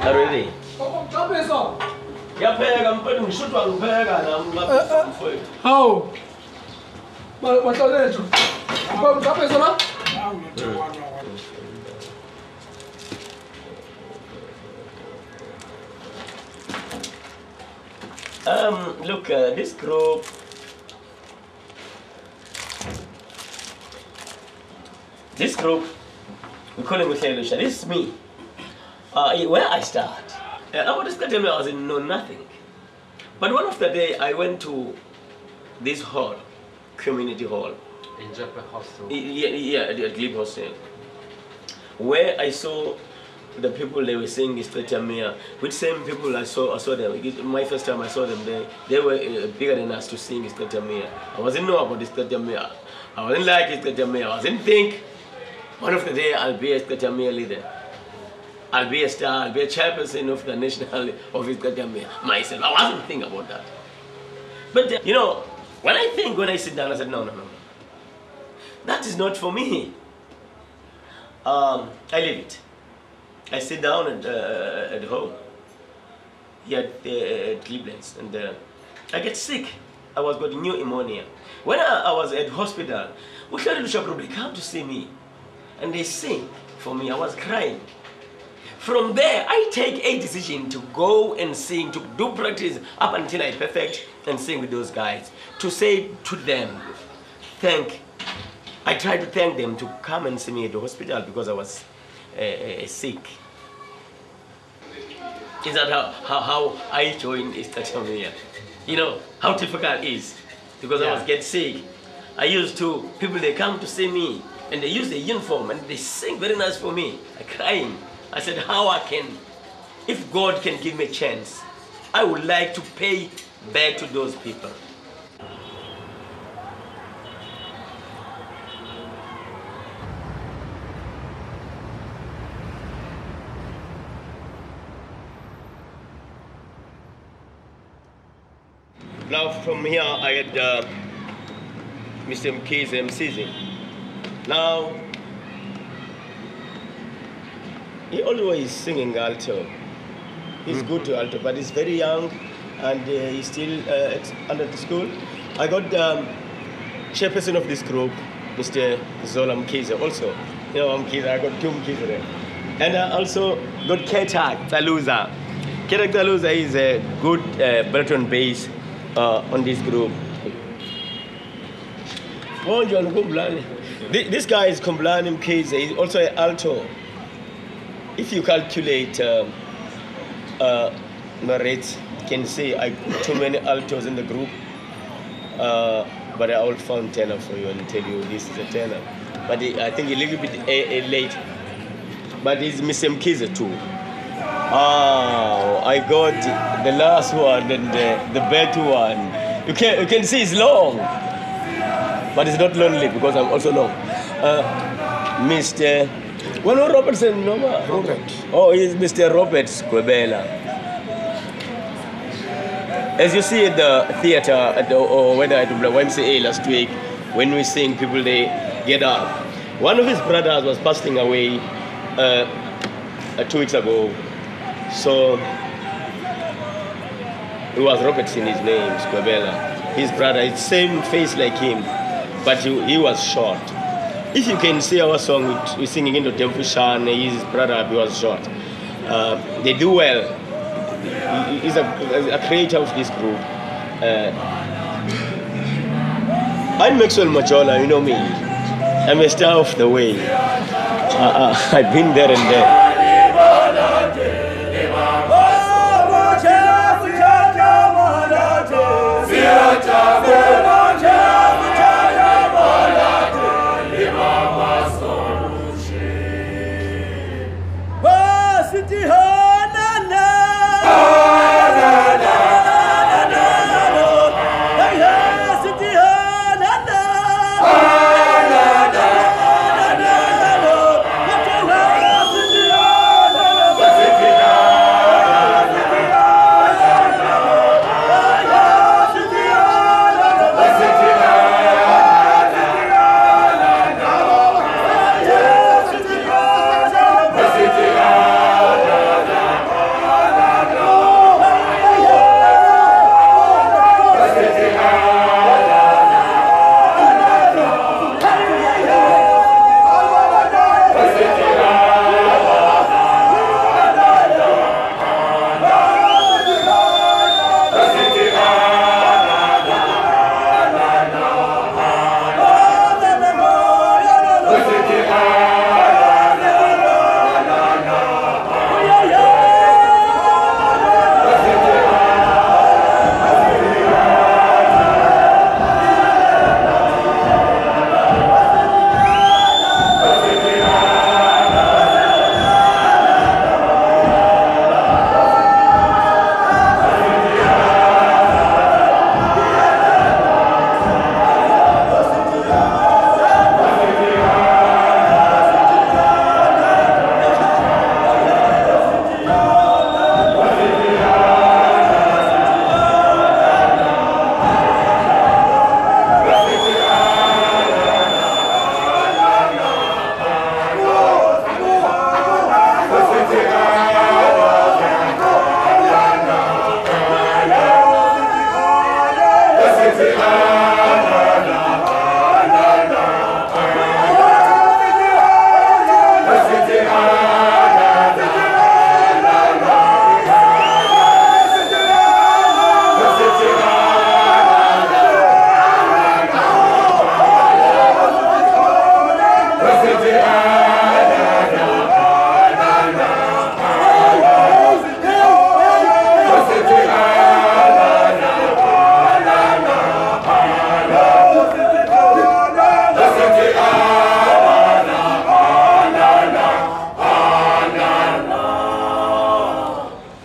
Ready? Yapheka mpela ngishudwa ngipheka nami mfowethu. How? Watoleto. Kwa mkape zola? Look, this group we call him Vailati. This is me. Where I start. About Isicathamiya I was in know nothing. But one of the day I went to this hall, community hall. In Japan hostel. Yeah, the Glebe hostel. Where I saw the people they were saying Isicathamiya, which same people I saw them. My first time I saw them, they were bigger than us to sing Isicathamiya. I wasn't know about Isicathamiya. I wasn't like Isicathamiya. I wasn't think one of the day I'll be a Isicathamiya leader. I'll be a star, I'll be a chairperson of the national of Isicathamiya myself. I wasn't thinking about that. But you know, when I sit down, I said, no. That is not for me. I leave it. I sit down at home here at Cleveland, and I get sick. I was got pneumonia. When I was at hospital, we started to group, they come to see me, and they sing for me. I was crying. From there, I take a decision to go and sing, to do practice up until I perfect and sing with those guys. To say to them, I tried to thank them to come and see me at the hospital because I was sick. Is that how I joined Isicathamiya? You know how difficult it is because I was get sick. I used to, people they come to see me and they use the uniform and they sing very nice for me. I crying. I said how I can, if God can give me a chance, I would like to pay back to those people. Now from here I had Mr. Mkhize MCZ. Now he always singing alto. He's good to alto, but he's very young and he's still under the school. I got chairperson of this group, Mr. Zola Mkhize also. You know Mkhize, I got two Mkhize there. And I also got Ketak Taluza. Ketak Taluza is a good baritone bass on this group. This guy is Kumblani Mkhize. He's also an alto. If you calculate the rates, you can see I put too many altos in the group. But I will found tenor for you and tell you this is a tenor. But I think a little bit late. But it's Mr. Mkhize too. Oh, I got the last one and the better one. You can see it's long, but it's not lonely because I'm also long. Mr. Robertson, no? Robert. Oh, he's Mr. Robert Squabella. As you see at the theater, or whether at the YMCA last week, when we sing, people they get up. One of his brothers was passing away 2 weeks ago. So it was Robertson, his name, Squabella. His brother, it's same face like him, but he was short. If you can see our song, we're singing into Tempushan, his brother he was short. They do well. He's a creator of this group. I'm Maxwell Majola, you know me. I'm a star of the way. I've been there and there.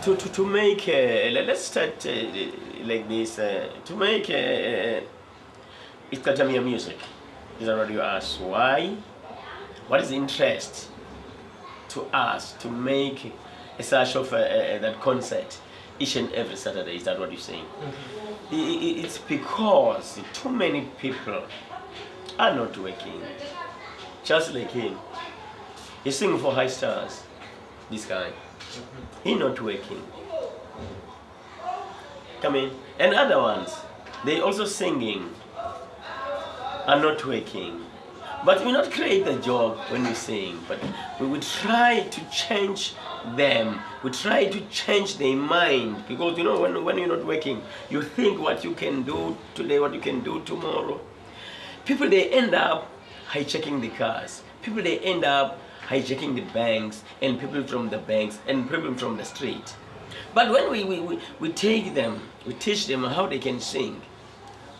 to make let's start like this to make Isicathamiya music. Is that what you ask? Why? What is the interest to us to make a such of that concert each and every Saturday? Is that what you're saying? It's because too many people are not working. Just like him, he's singing for high stars. This guy, he's not working. Come in, and other ones, they also singing, are not working. But we not create the job when we sing, but we would try to change them. We try to change their mind, because you know when you're not working, you think what you can do today, what you can do tomorrow. People, they end up hijacking the cars. People, they end up hijacking the banks, and people from the banks, and people from the street. But when we take them, we teach them how they can sing.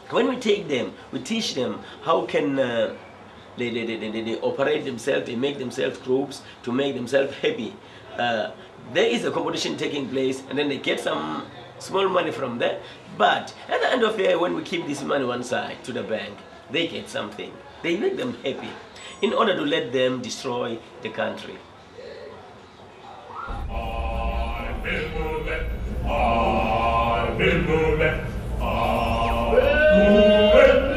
When we take them, we teach them how can they operate themselves, they make themselves groups to make themselves happy. There is a competition taking place, and then they get some small money from there. But at the end of the year, when we keep this money one side to the bank, they get something. They make them happy in order to let them destroy the country. I will move it. I will move it. I will move it.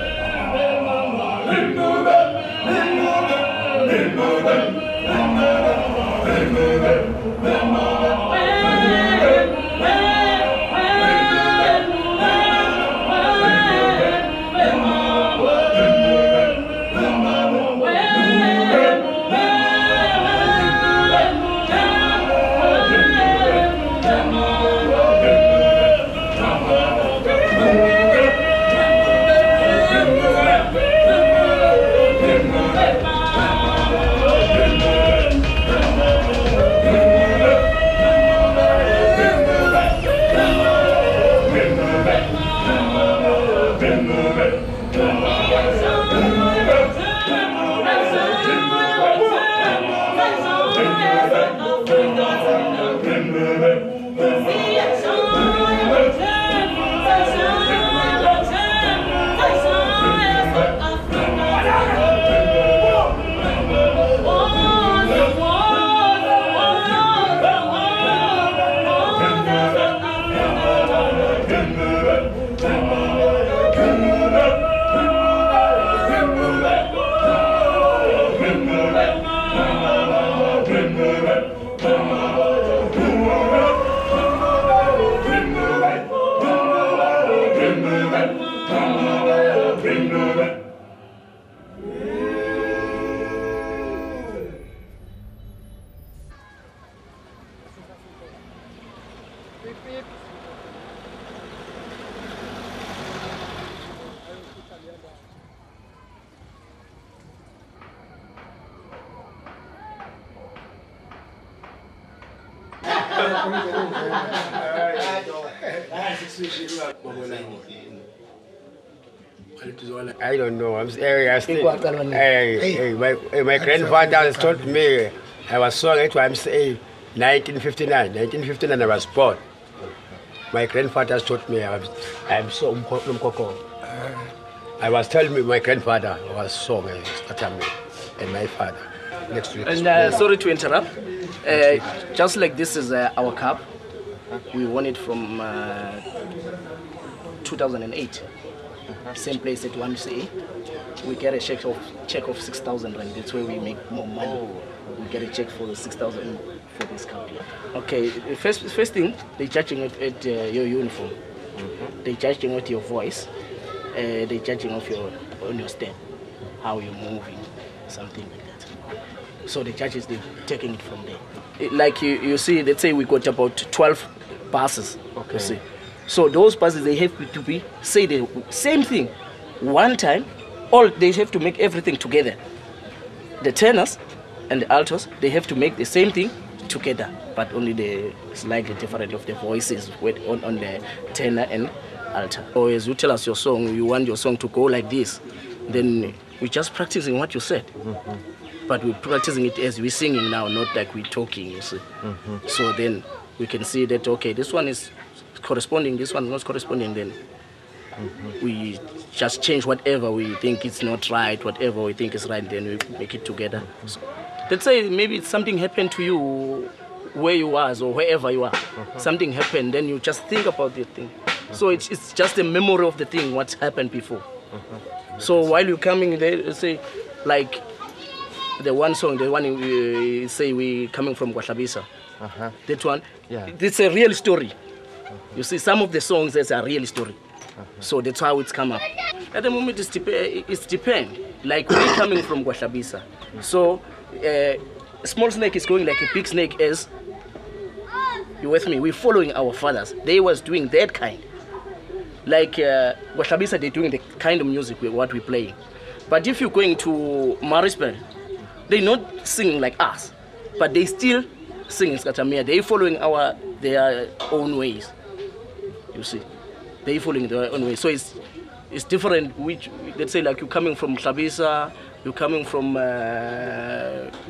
I don't know. I'm still, my grandfather has told me I was so late. I'm saying 1959. 1959 I was born. My grandfather has told me I'm so umkoko. I was telling me my grandfather was so Isicathamiya, and my father next to it. And sorry to interrupt. Just like this is our cup. We won it from 2008. Same place at 1CA. We get a check of 6,000 rand. That's where we make more money. We get a check for 6,000 for this company. Okay, first thing, they judging it at your uniform. They judging at your voice. They judging on your step, how you're moving, something like that. So the judges, they're taking it from there. Like you see, let's say we got about 12 buses. Okay. You see. So those buses, they have to be say the same thing one time. All they have to make everything together. The tenors and the altos, they have to make the same thing together, but only the slightly different of the voices on the tenor and alto. Or as you tell us your song, you want your song to go like this, then we're just practicing what you said. But we're practicing it as we're singing now, not like we're talking, you see. So then we can see that, okay, this one is corresponding, this one is not corresponding, then we just change whatever we think is not right, whatever we think is right, then we make it together. So, let's say maybe something happened to you where you was or wherever you are. Something happened, then you just think about the thing. So it's just a memory of the thing, what's happened before. So while you're coming there, let's say, like the one song, the one we say we coming from Guahlabisa. That one, it's a real story. You see, some of the songs, that's a real story. So that's how it's come up. At the moment, it's depend. Like we're coming from Guahlabisa. So small snake is going like a big snake as, you with me? We're following our fathers. They was doing that kind. Like Guahlabisa, they're doing the kind of music what we play. But if you're going to Maurizio, they're not singing like us, but they still sing Isicathamiya. They're following their own ways. You see, they're following their own ways. So it's different. Which, let's say, like you're coming from Guahlabisa, you're coming from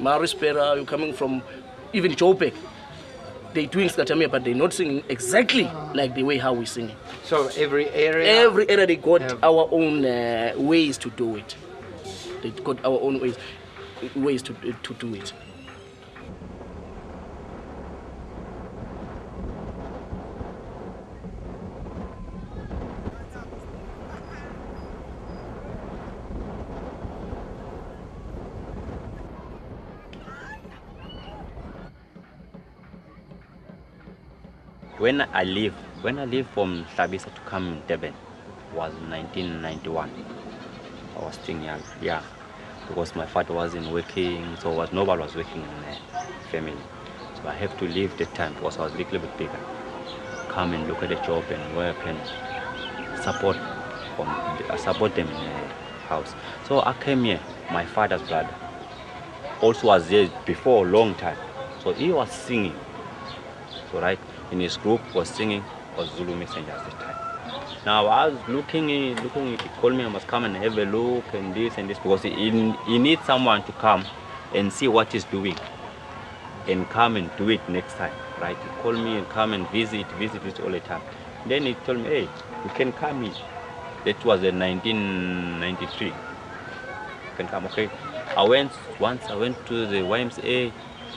Maurizio, you're coming from even Joburg. They're doing Isicathamiya, but they're not singing exactly like the way how we sing it. So every area they got our own ways to do it. They got our own ways to do it. When I leave from Hlabisa to come to Durban was 1991. I was still young, because my father wasn't working, so nobody was working in the family. So I have to leave that time because I was a little bit bigger. Come and look at the job and work and support them in the house. So I came here. My father's brother also was there before a long time, so he was singing. So right. In his group was singing, was Zulu Messenger at the time. Now I was looking, he called me, I must come and have a look and this, because he needs someone to come and see what he's doing and come and do it next time, right? He called me and come and visit it all the time. Then he told me, hey, you can come here. That was in 1993. You can come, okay? Once I went to the YMCA,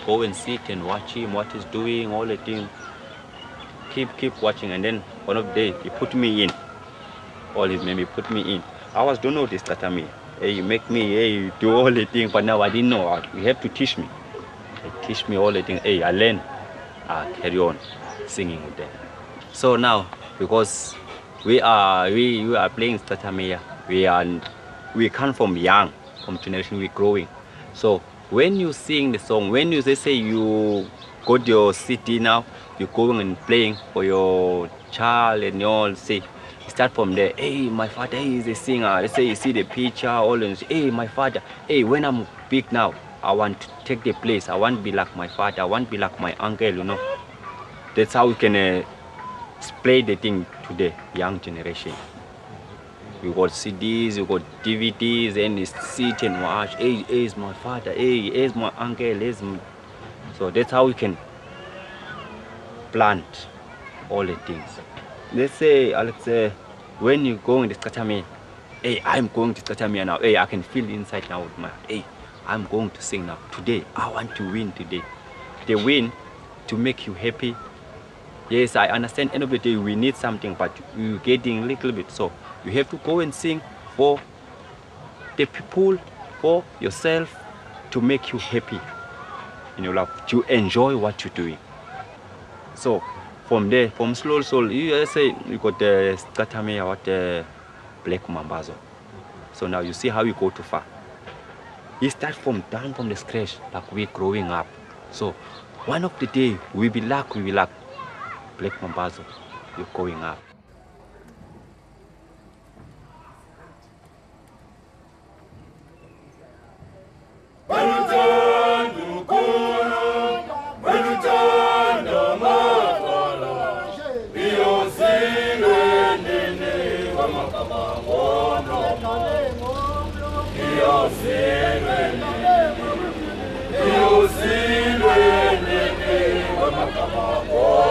go and sit and watch him, what he's doing, all the things. Keep watching, and then one of the days he put me in. All his men, he put me in. I don't know this Isicathamiya. Hey, you make me, hey, you do all the things, but now I didn't know. You have to teach me. They teach me all the things. Hey, I learn. I carry on singing with them. So now, because we are playing Isicathamiya, we come from young, from generation, we're growing. So when you sing the song, when you say you go to your city now, you're going and playing for your child and you all say, start from there. Hey, my father is a singer. Let's say you see the picture, all and say, hey, my father. Hey, when I'm big now, I want to take the place. I want to be like my father. I want to be like my uncle, you know. That's how we can play the thing to the young generation. We got CDs, we got DVDs, and they sit and watch. Hey, is my father. Hey, is my uncle. So that's how we can plant all the things. Let's say, Alex, when you go in the Isicathamiya, hey, I'm going to Isicathamiya now. Hey, I can feel inside now with my heart. Hey, I'm going to sing now. Today, I want to win today. The win to make you happy. Yes, I understand end of the day we need something, but you're getting a little bit. So you have to go and sing for the people, for yourself, to make you happy in your life, to enjoy what you're doing. So from there, from Slow Soul, you say you got the Isicathamiya, what the Black Mambazo. So now you see how you go too far. You start from down from the scratch, like we're growing up. So one of the day we be like Black Mambazo, you're going up. Come on.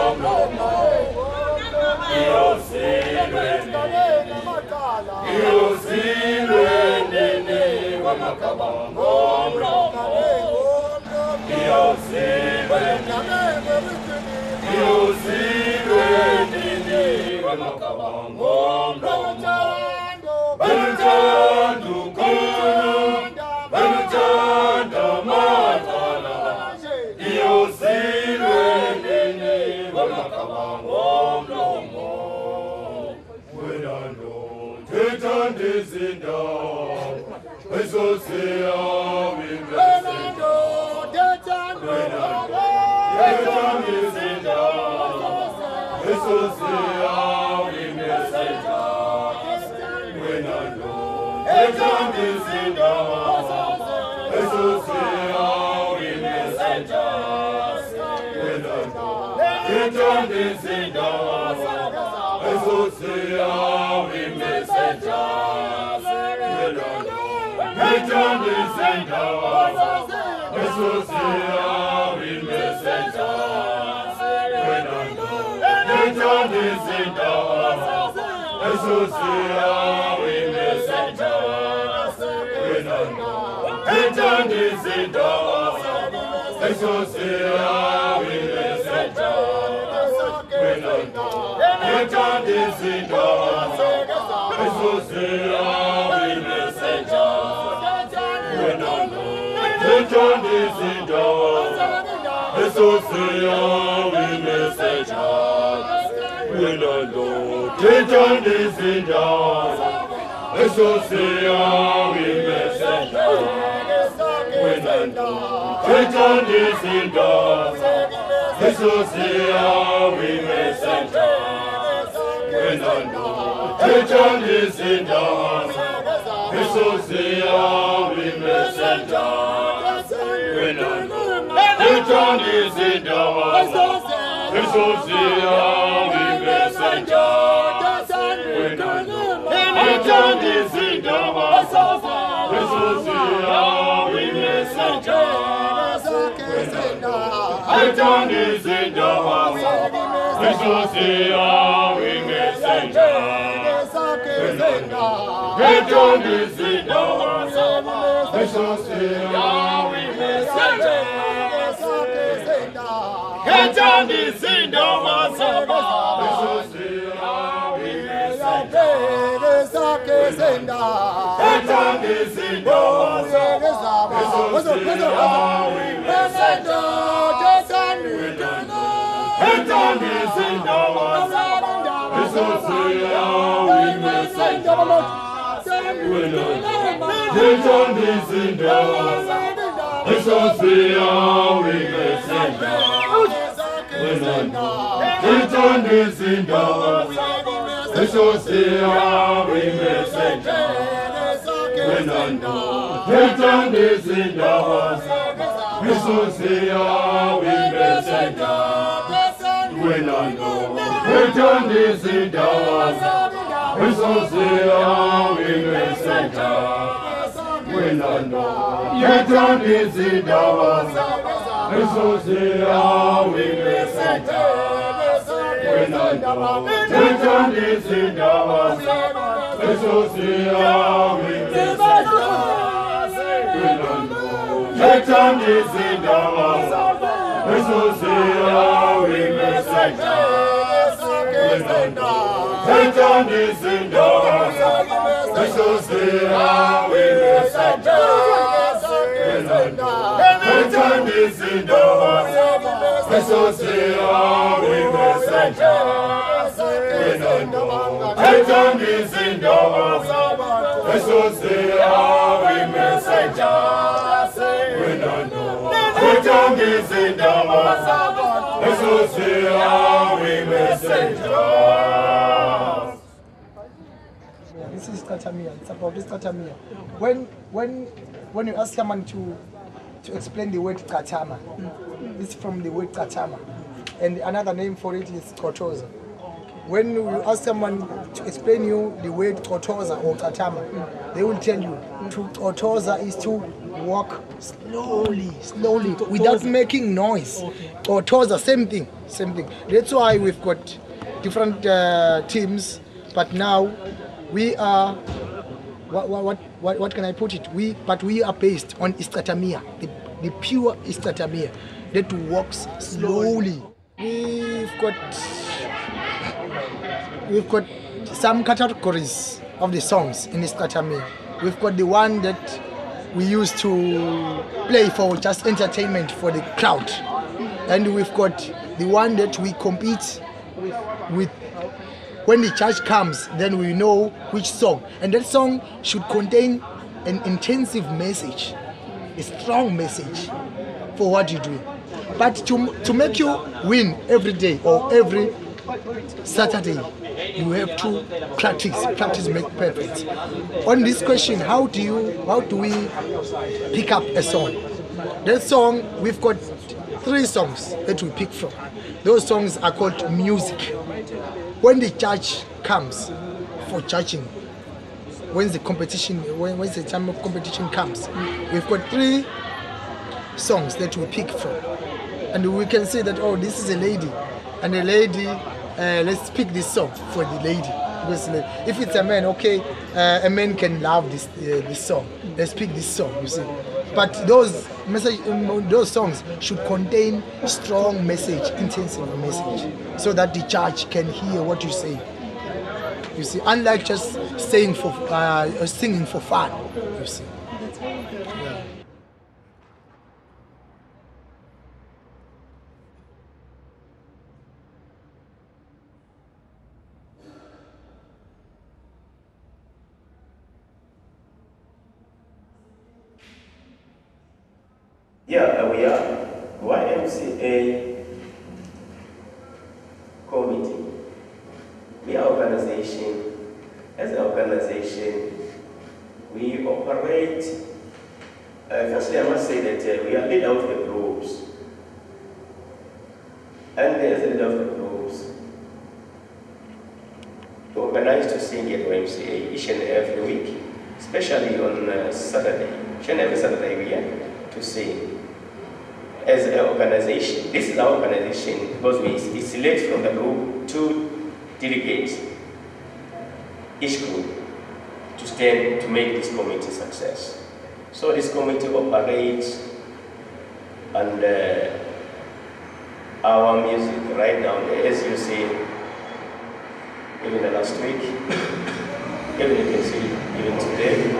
This is Isicathamiya. It's about Isicathamiya. When you ask someone to explain the word Katama, it's from the word Katama, and another name for it is Kotoza. When you ask someone to explain you the word Kotoza or Katama, they will tell you to Kotoza is to walk slowly, without making noise. Kotoza, same thing. That's why we've got different teams, but now we are what can I put it? But we are based on Isicathamiya, the pure Isicathamiya that walks slowly. We've got some categories of the songs in Isicathamiya. We've got the one that we use to play for just entertainment for the crowd, and we've got the one that we compete with. When the judge comes, then we know which song, and that song should contain an intensive message, a strong message for what you do. But to make you win every day or every Saturday, you have to practice make perfect. On this question, how do we pick up a song? That song, we've got 3 songs that we pick from. Those songs are called music. When the judge comes for judging, when the time of competition comes, we've got 3 songs that we pick from, and we can say that, oh, this is a lady, and a lady, let's pick this song for the lady. Because if it's a man, okay, a man can love this song. Let's pick this song, you see. But those songs should contain strong message, intensive message, so that the judge can hear what you say. You see, unlike just singing for fun. You see. Yeah, we are YMCA committee. We are organization. As an organization, we operate. Firstly, I must say that we are leader of the groups. And as a leader of the groups, we organize to sing at YMCA each and every week, especially on Saturday. Each and every Saturday we are to sing. As an organization, this is our organization because we select from the group 2 delegates, each group, to stand to make this committee success. So this committee operates, and our music right now, as you see, even the last week, even you can see, even today.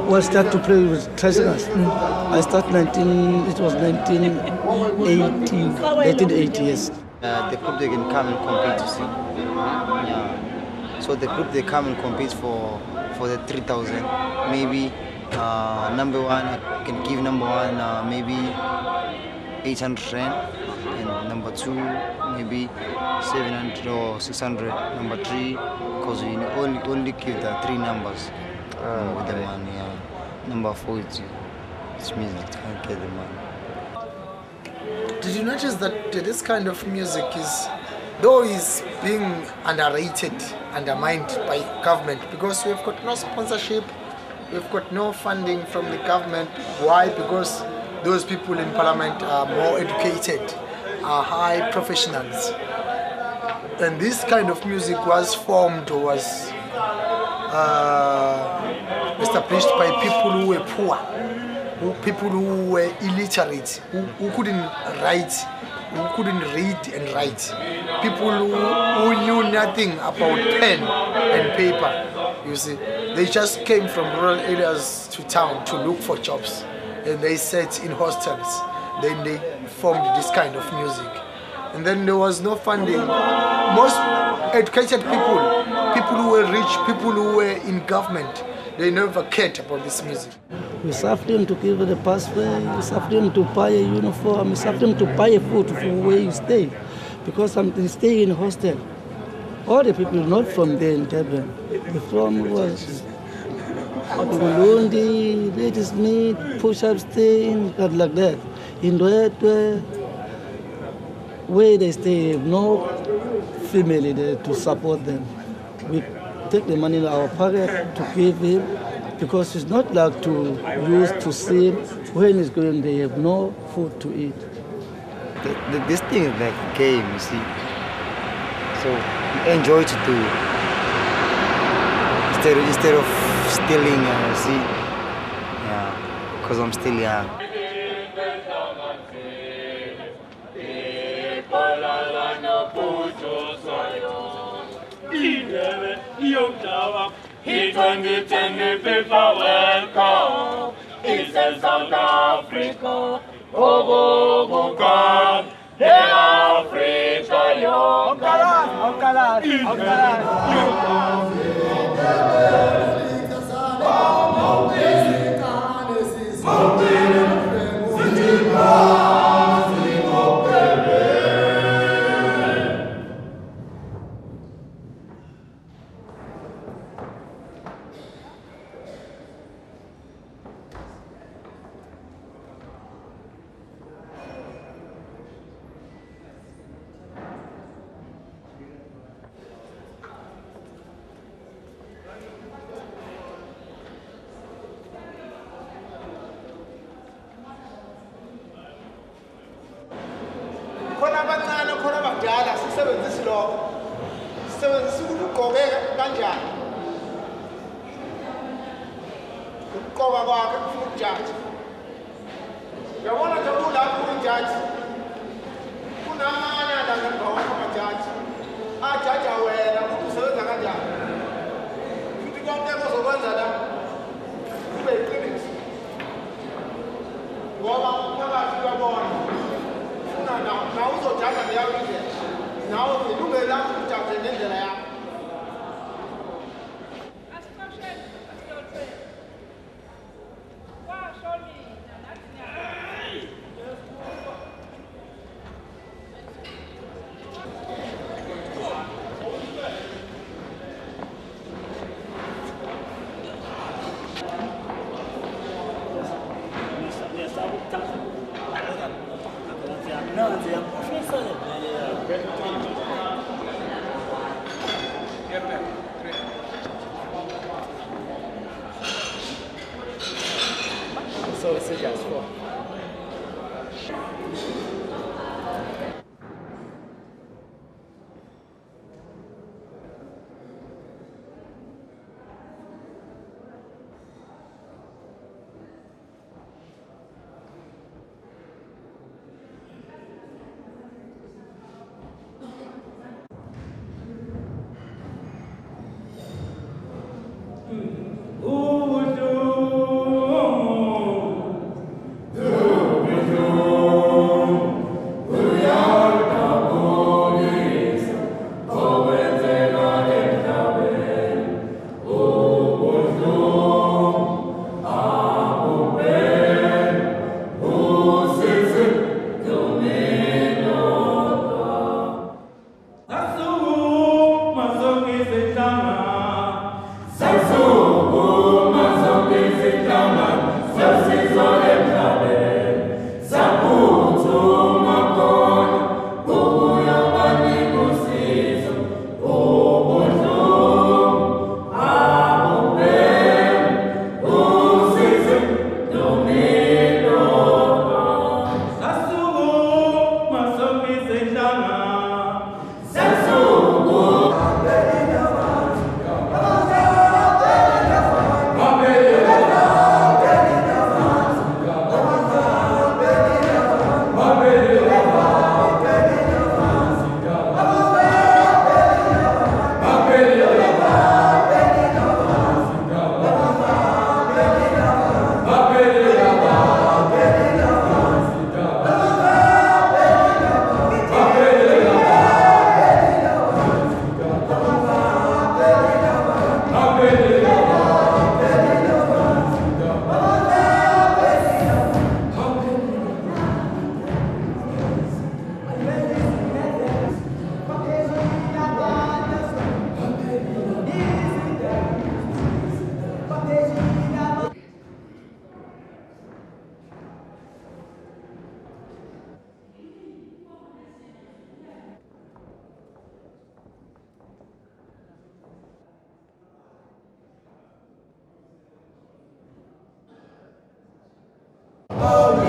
I start to play with tricycles. I start 1980, yes. The group they can come and compete, you see. Yeah. So the group they come and compete for the 3,000. Maybe number 1, I can give number 1 maybe 800 rand, and number 2 maybe 700 or 600. Number 3, because we only give the 3 numbers with the money. Yeah. Number 4, it's me that can't get the money. Did you notice that this kind of music is being underrated, undermined by government, because we've got no sponsorship, we've got no funding from the government. Why? Because those people in parliament are more educated, are high professionals. And this kind of music was formed, was established by people who were poor, people who were illiterate, who couldn't read and write, people who knew nothing about pen and paper. You see, they just came from rural areas to town to look for jobs, and they sat in hostels. Then they formed this kind of music. and then there was no funding. Most educated people, people who were rich, people who were in government, they never cared about this music. We served them to give the password, we served them to buy a uniform, we served them to buy a food for where you stay. Because they stay in a hostel. All the people not from there in Durban, from was Burundi, ladies meet, push-up staying, like that. In that where they stay, no family there to support them. We take the money in our pocket to give him, because it's not like to use to see when he's going, they have no food to eat. This thing is like a game, you see. So we enjoy to do instead of stealing, you see. Yeah, because I'm still young. Welcome. It's a South Africa. Oh, God. Hey, Africa, yo. So it's just for. Thank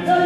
you.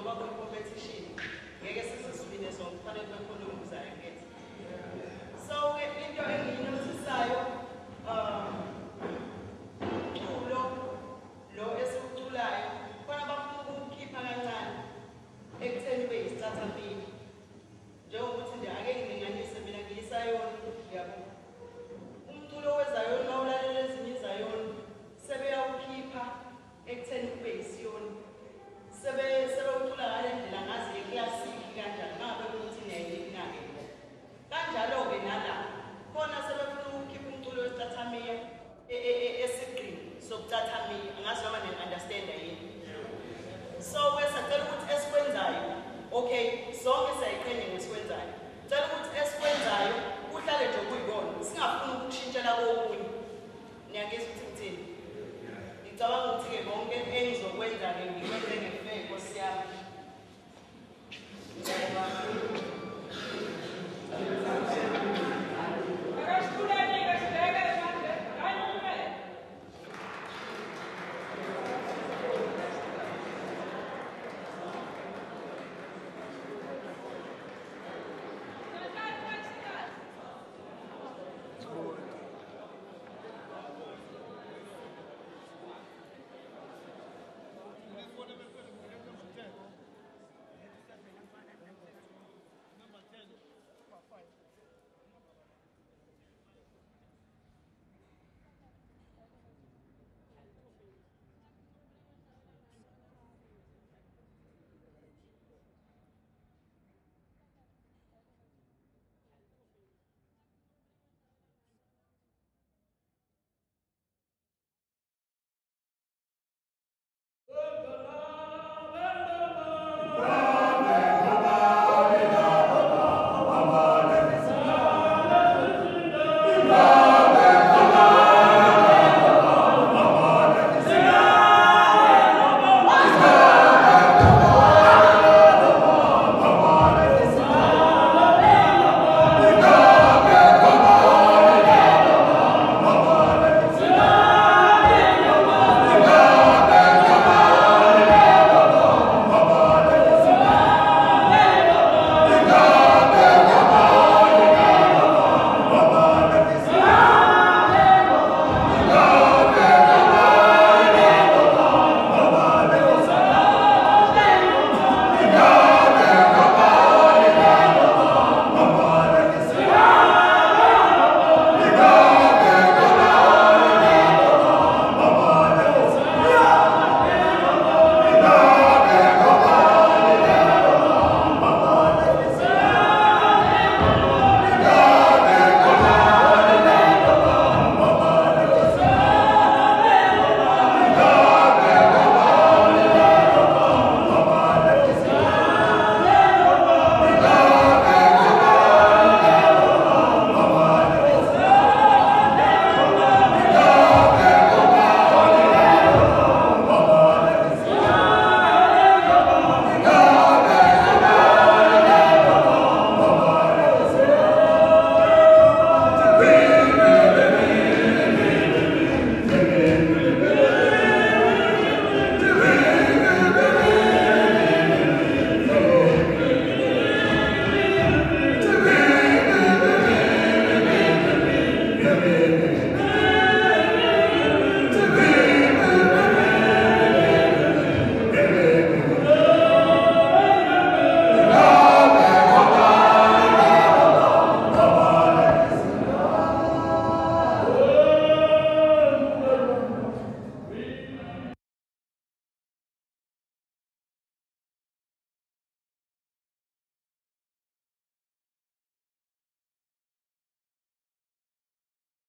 njengoba kwi-competition ngeke sizisibine sonke kufanele bekhona umbuzayo ngethi so into engiyinotisayo umculo lo esiwuculayo khona bafuna ukukhipha kancane ekutheni ube yisithathambili njengokuthi nje ake ngilinganise mina ngiyisayoni yabo umculo wezayoni mawulalela ezinye izayoni sebeyawukhipha ekutheni kube yisiyoni sebewucula ngale ndlela ngazi eklasiki kanjani ngabe ukuthi niyayinake kanjalo-ke nala khona sebefuna ukukhipha umculo wesitathamiya esigqini sokucathamiya angazi noma ni-understanda yini so sacela ukuthi esikwenzayo okay sonke siyayiqhenya ngesikwenzayo cela ukuthi esikwenzayo kuhlale nje kuyikona singafuni ukushintshela kokunye niyangizwa ukuthi kuthini ngicabanga ukuthi-ke konke engizokwenza-ke ngikwenze